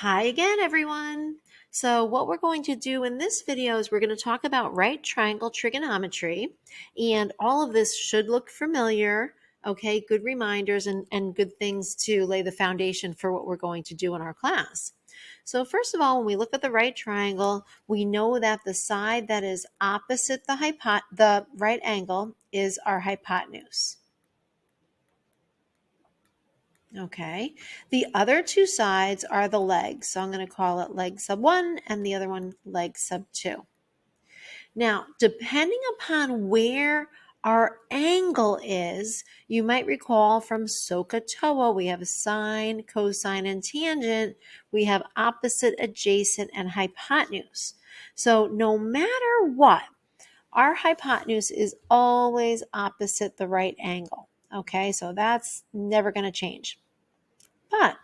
Hi again, everyone. So what we're going to do in this video is we're going to talk about right triangle trigonometry, and all of this should look familiar. Okay, good reminders and good things to lay the foundation for what we're going to do in our class. So first of all, when we look at the right triangle, we know that the side that is opposite the right angle is our hypotenuse. Okay, the other two sides are the legs. So I'm going to call it leg sub 1 and the other one leg sub 2. Now, depending upon where our angle is, you might recall from TOA, we have sine, cosine, and tangent. We have opposite, adjacent, and hypotenuse. So no matter what, our hypotenuse is always opposite the right angle. Okay, so that's never going to change. But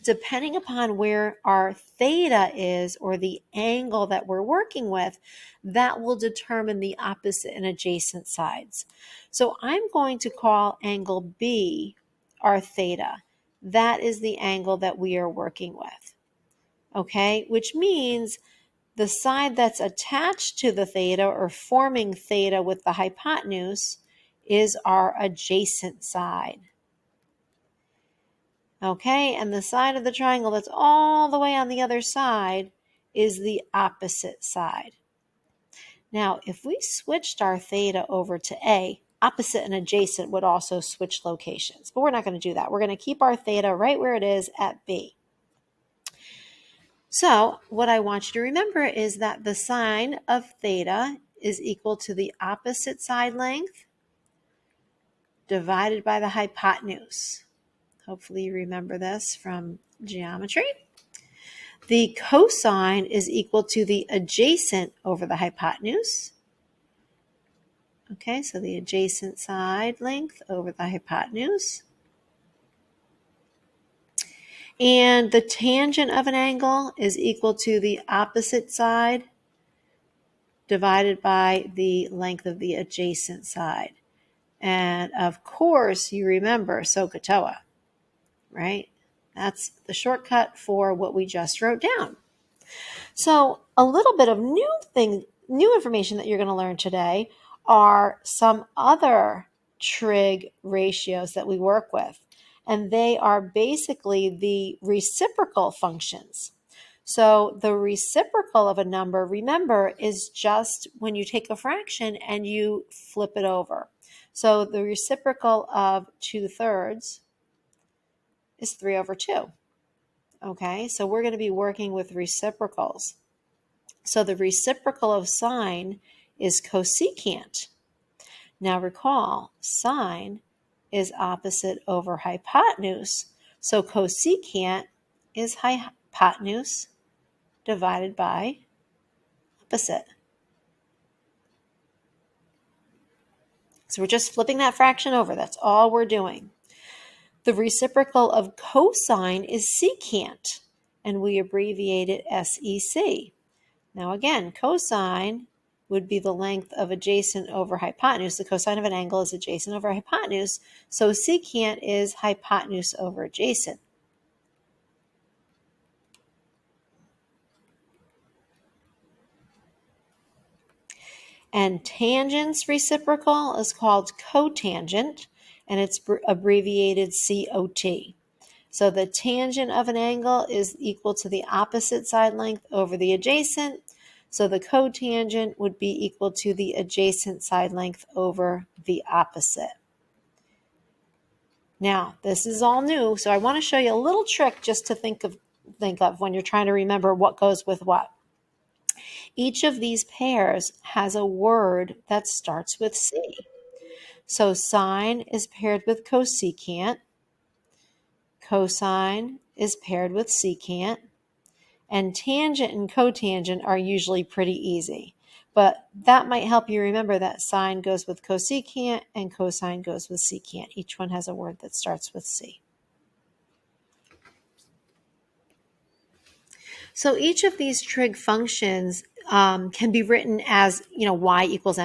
depending upon where our theta is, or the angle that we're working with, that will determine the opposite and adjacent sides. So I'm going to call angle B our theta. That is the angle that we are working with. Okay, which means the side that's attached to the theta or forming theta with the hypotenuse is our adjacent side. Okay, and the side of the triangle that's all the way on the other side is the opposite side. Now, if we switched our theta over to A, opposite and adjacent would also switch locations, but we're not going to do that. We're going to keep our theta right where it is at B. So what I want you to remember is that the sine of theta is equal to the opposite side length divided by the hypotenuse. Hopefully you remember this from geometry. The cosine is equal to the adjacent over the hypotenuse. Okay, so the adjacent side length over the hypotenuse. And the tangent of an angle is equal to the opposite side divided by the length of the adjacent side. And of course, you remember SOH, right? That's the shortcut for what we just wrote down. So a little bit of new information that you're going to learn today are some other trig ratios that we work with. And they are basically the reciprocal functions. So the reciprocal of a number, remember, is just when you take a fraction and you flip it over. So the reciprocal of 2/3 is 3/2. Okay, so we're going to be working with reciprocals. So the reciprocal of sine is cosecant. Now recall, sine is opposite over hypotenuse. So cosecant is hypotenuse divided by opposite. So we're just flipping that fraction over. That's all we're doing. The reciprocal of cosine is secant, and we abbreviate it SEC. Now again, cosine would be the length of adjacent over hypotenuse. The cosine of an angle is adjacent over hypotenuse, so secant is hypotenuse over adjacent. And tangent's reciprocal is called cotangent, and it's abbreviated COT. So the tangent of an angle is equal to the opposite side length over the adjacent. So the cotangent would be equal to the adjacent side length over the opposite. Now, this is all new, so I want to show you a little trick just to think of when you're trying to remember what goes with what. Each of these pairs has a word that starts with C. So sine is paired with cosecant. Cosine is paired with secant. And tangent and cotangent are usually pretty easy. But that might help you remember that sine goes with cosecant and cosine goes with secant. Each one has a word that starts with C. So each of these trig functions can be written as, y equals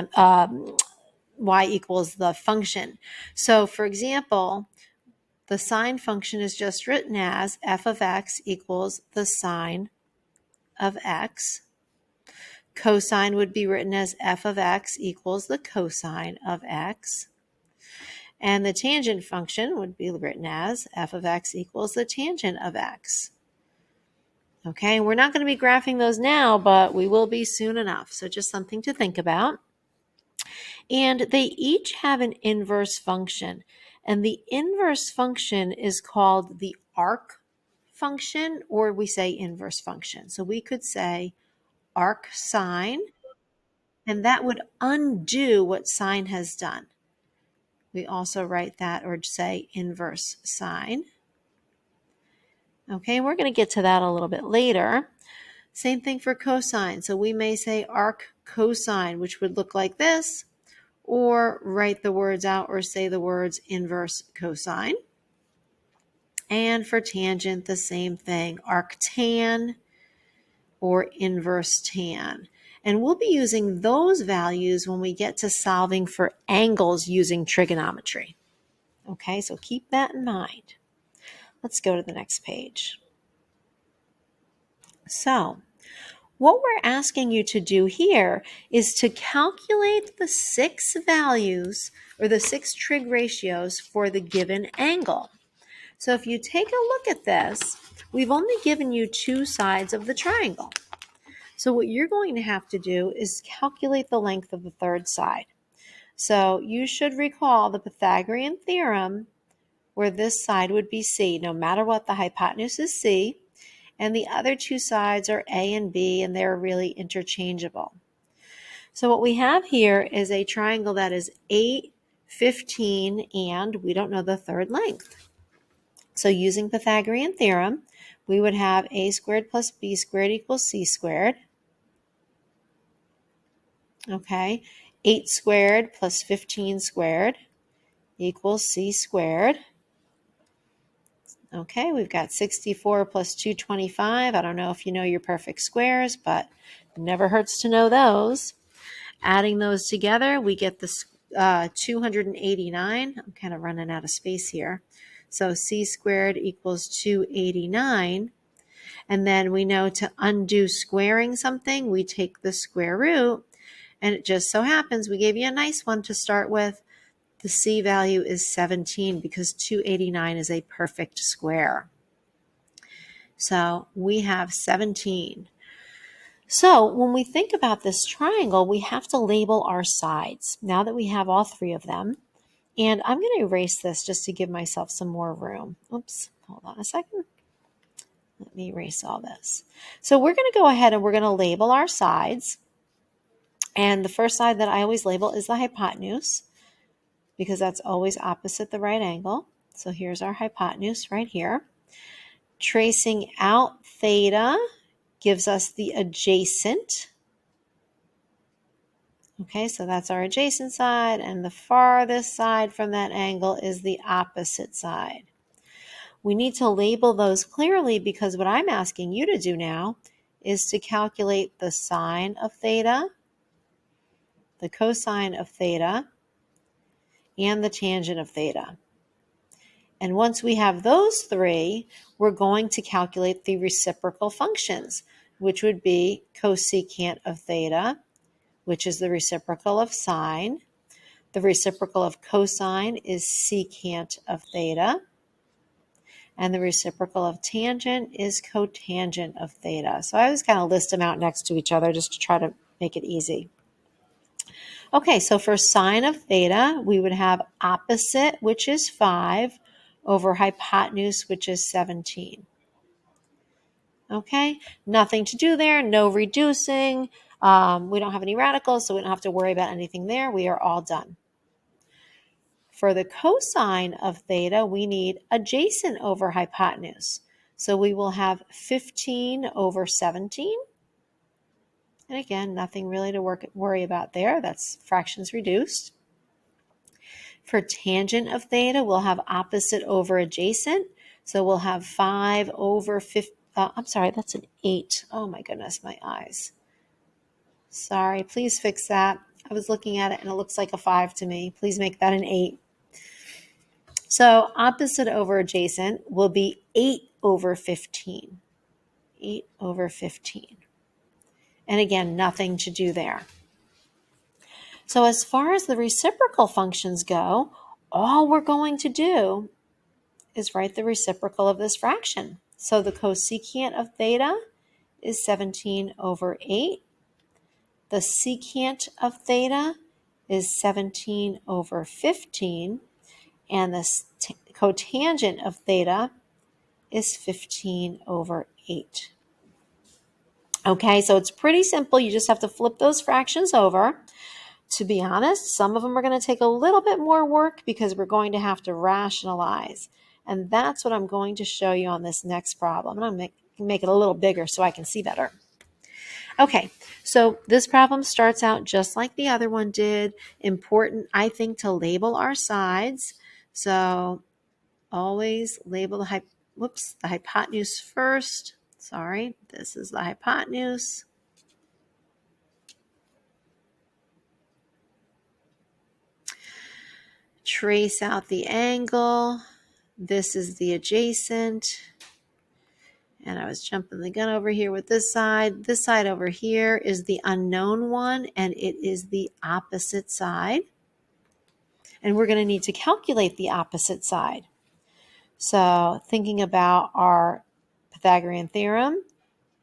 the function. So for example, the sine function is just written as f of x equals the sine of x. Cosine would be written as f of x equals the cosine of x. And the tangent function would be written as f of x equals the tangent of x. Okay, we're not going to be graphing those now, but we will be soon enough. So just something to think about. And they each have an inverse function. And the inverse function is called the arc function, or we say inverse function. So we could say arc sine, and that would undo what sine has done. We also write that or say inverse sine. Okay, we're going to get to that a little bit later. Same thing for cosine. So we may say arc cosine, which would look like this, or write the words out or say the words inverse cosine. And for tangent, the same thing, arctan or inverse tan. And we'll be using those values when we get to solving for angles using trigonometry. Okay, so keep that in mind. Let's go to the next page. So, what we're asking you to do here is to calculate the 6 values or the 6 trig ratios for the given angle. So if you take a look at this, we've only given you 2 sides of the triangle. So what you're going to have to do is calculate the length of the third side. So you should recall the Pythagorean theorem where this side would be C. No matter what, the hypotenuse is C. And the other 2 sides are A and B, and they're really interchangeable. So what we have here is a triangle that is 8, 15, and we don't know the third length. So using Pythagorean theorem, we would have a squared plus b squared equals c squared. Okay, 8 squared plus 15 squared equals c squared. Okay, we've got 64 plus 225. I don't know if you know your perfect squares, but it never hurts to know those. Adding those together, we get this 289. I'm kind of running out of space here. So c squared equals 289. And then we know to undo squaring something, we take the square root. And it just so happens we gave you a nice one to start with. The C value is 17 because 289 is a perfect square. So we have 17. So when we think about this triangle, we have to label our sides now that we have all 3 of them. And I'm going to erase this just to give myself some more room. Oops, hold on a second. Let me erase all this. So we're going to go ahead and we're going to label our sides. And the first side that I always label is the hypotenuse, because that's always opposite the right angle. So here's our hypotenuse right here. Tracing out theta gives us the adjacent. Okay, so that's our adjacent side, and the farthest side from that angle is the opposite side. We need to label those clearly because what I'm asking you to do now is to calculate the sine of theta, the cosine of theta, and the tangent of theta. And once we have those 3, we're going to calculate the reciprocal functions, which would be cosecant of theta, which is the reciprocal of sine. The reciprocal of cosine is secant of theta. And the reciprocal of tangent is cotangent of theta. So I always kind of list them out next to each other just to try to make it easy. Okay, so for sine of theta, we would have opposite, which is 5, over hypotenuse, which is 17. Okay, nothing to do there, no reducing. We don't have any radicals, so we don't have to worry about anything there. We are all done. For the cosine of theta, we need adjacent over hypotenuse. So we will have 15 over 17. And again, nothing really to worry about there. That's fractions reduced. For tangent of theta, we'll have opposite over adjacent. So we'll have 5 over 50. I'm sorry, that's an 8. Oh my goodness, my eyes. Sorry, please fix that. I was looking at it and it looks like a 5 to me. Please make that an 8. So opposite over adjacent will be 8 over 15. 8 over 15. And again, nothing to do there. So as far as the reciprocal functions go, all we're going to do is write the reciprocal of this fraction. So the cosecant of theta is 17 over 8. The secant of theta is 17 over 15. And the cotangent of theta is 15 over 8. Okay, so it's pretty simple. You just have to flip those fractions over. To be honest, some of them are going to take a little bit more work because we're going to have to rationalize. And that's what I'm going to show you on this next problem. And I'm going to make it a little bigger so I can see better. Okay, so this problem starts out just like the other one did. Important, I think, to label our sides. So always label the hypotenuse first. Sorry, this is the hypotenuse. Trace out the angle. This is the adjacent. And I was jumping the gun over here with this side. This side over here is the unknown one, and it is the opposite side. And we're going to need to calculate the opposite side. So thinking about our Pythagorean theorem,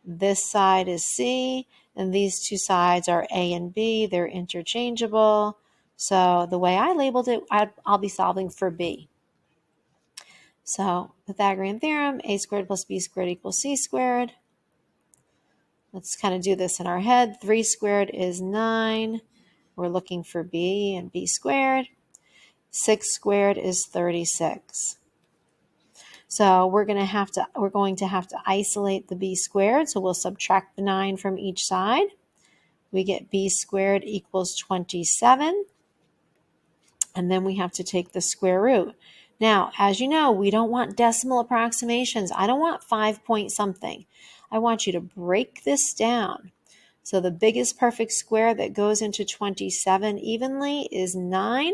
this side is C, and these two sides are A and B. They're interchangeable. So the way I labeled it, I'll be solving for B. So Pythagorean theorem, a squared plus b squared equals c squared. Let's kind of do this in our head. 3 squared is 9. We're looking for b and b squared. 6 squared is 36. So we're going to have to isolate the b squared. So we'll subtract the 9 from each side. We get b squared equals 27. And then we have to take the square root. Now, as you know, we don't want decimal approximations. I don't want 5 point something. I want you to break this down. So the biggest perfect square that goes into 27 evenly is 9.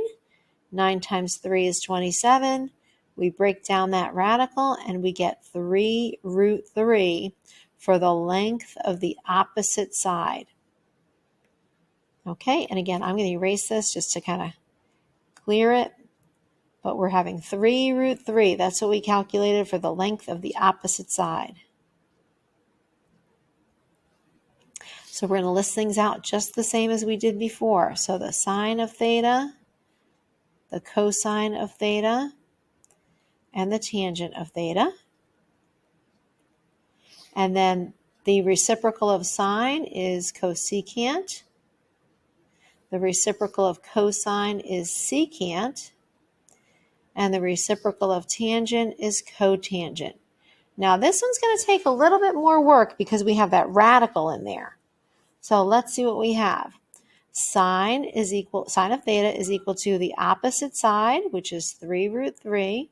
9 times 3 is 27. We break down that radical and we get 3 root 3 for the length of the opposite side. Okay, and again, I'm going to erase this just to kind of clear it. But we're having 3 root 3. That's what we calculated for the length of the opposite side. So we're going to list things out just the same as we did before. So the sine of theta, the cosine of theta, and the tangent of theta. And then the reciprocal of sine is cosecant. The reciprocal of cosine is secant. And the reciprocal of tangent is cotangent. Now this one's going to take a little bit more work because we have that radical in there. So let's see what we have. Sine of theta is equal to the opposite side, which is 3 root 3,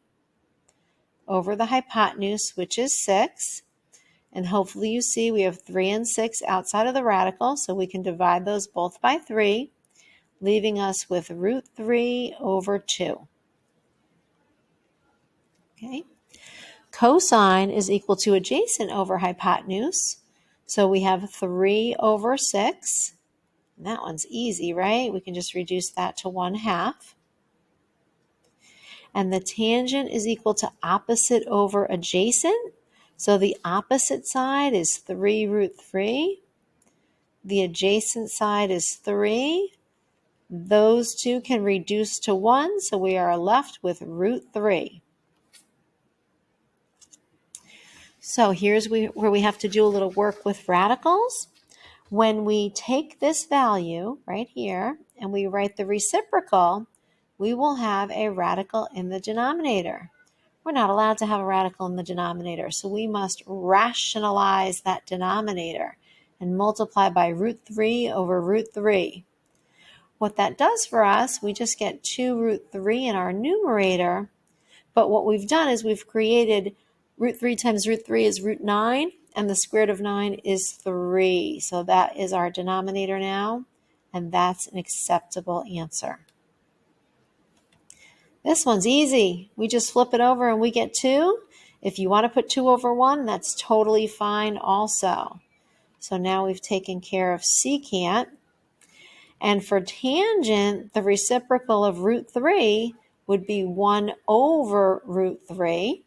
over the hypotenuse, which is 6. And hopefully you see we have 3 and 6 outside of the radical, so we can divide those both by 3, leaving us with root 3 over 2. Okay. Cosine is equal to adjacent over hypotenuse. So we have 3 over 6. And that one's easy, right? We can just reduce that to 1/2. And the tangent is equal to opposite over adjacent. So the opposite side is 3 root 3. The adjacent side is 3. Those two can reduce to 1, so we are left with root 3. So here's where we have to do a little work with radicals. When we take this value right here and we write the reciprocal, we will have a radical in the denominator. We're not allowed to have a radical in the denominator, so we must rationalize that denominator and multiply by root 3 over root 3. What that does for us, we just get 2 root 3 in our numerator, but what we've done is we've created root 3 times root 3 is root 9, and the square root of 9 is 3. So that is our denominator now, and that's an acceptable answer. This one's easy. We just flip it over and we get 2. If you want to put 2 over 1, that's totally fine also. So now we've taken care of secant. And for tangent, the reciprocal of root 3 would be 1 over root 3.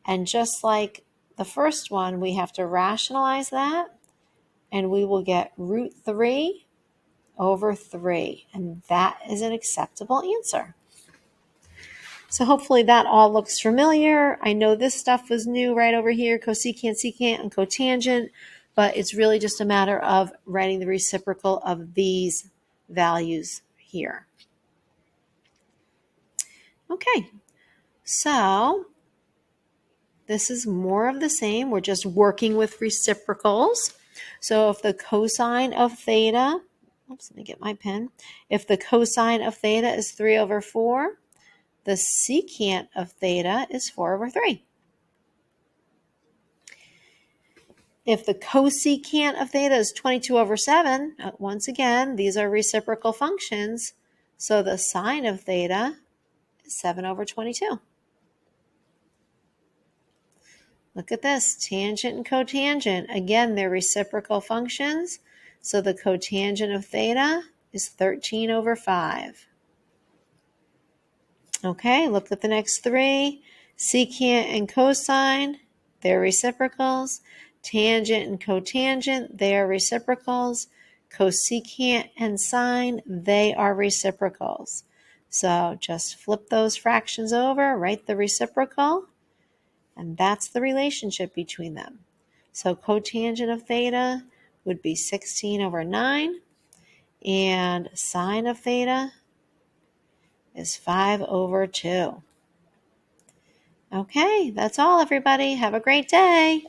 And just like the first one, we have to rationalize that. And we will get root 3 over 3. And that is an acceptable answer. So hopefully that all looks familiar. I know this stuff was new right over here, cosecant, secant, and cotangent, but it's really just a matter of writing the reciprocal of these values here. Okay, so this is more of the same. We're just working with reciprocals. So if the cosine of theta, oops, let me get my pen. If the cosine of theta is 3 over 4, the secant of theta is 4 over 3. If the cosecant of theta is 22 over 7, once again, these are reciprocal functions. So the sine of theta is 7 over 22. Look at this, tangent and cotangent. Again, they're reciprocal functions. So the cotangent of theta is 13 over 5. Okay, look at the next 3. Secant and cosine, they're reciprocals. Tangent and cotangent, they are reciprocals. Cosecant and sine, they are reciprocals. So just flip those fractions over, write the reciprocal, and that's the relationship between them. So cotangent of theta would be 16 over 9, and sine of theta is 5 over 2. Okay, that's all, everybody. Have a great day.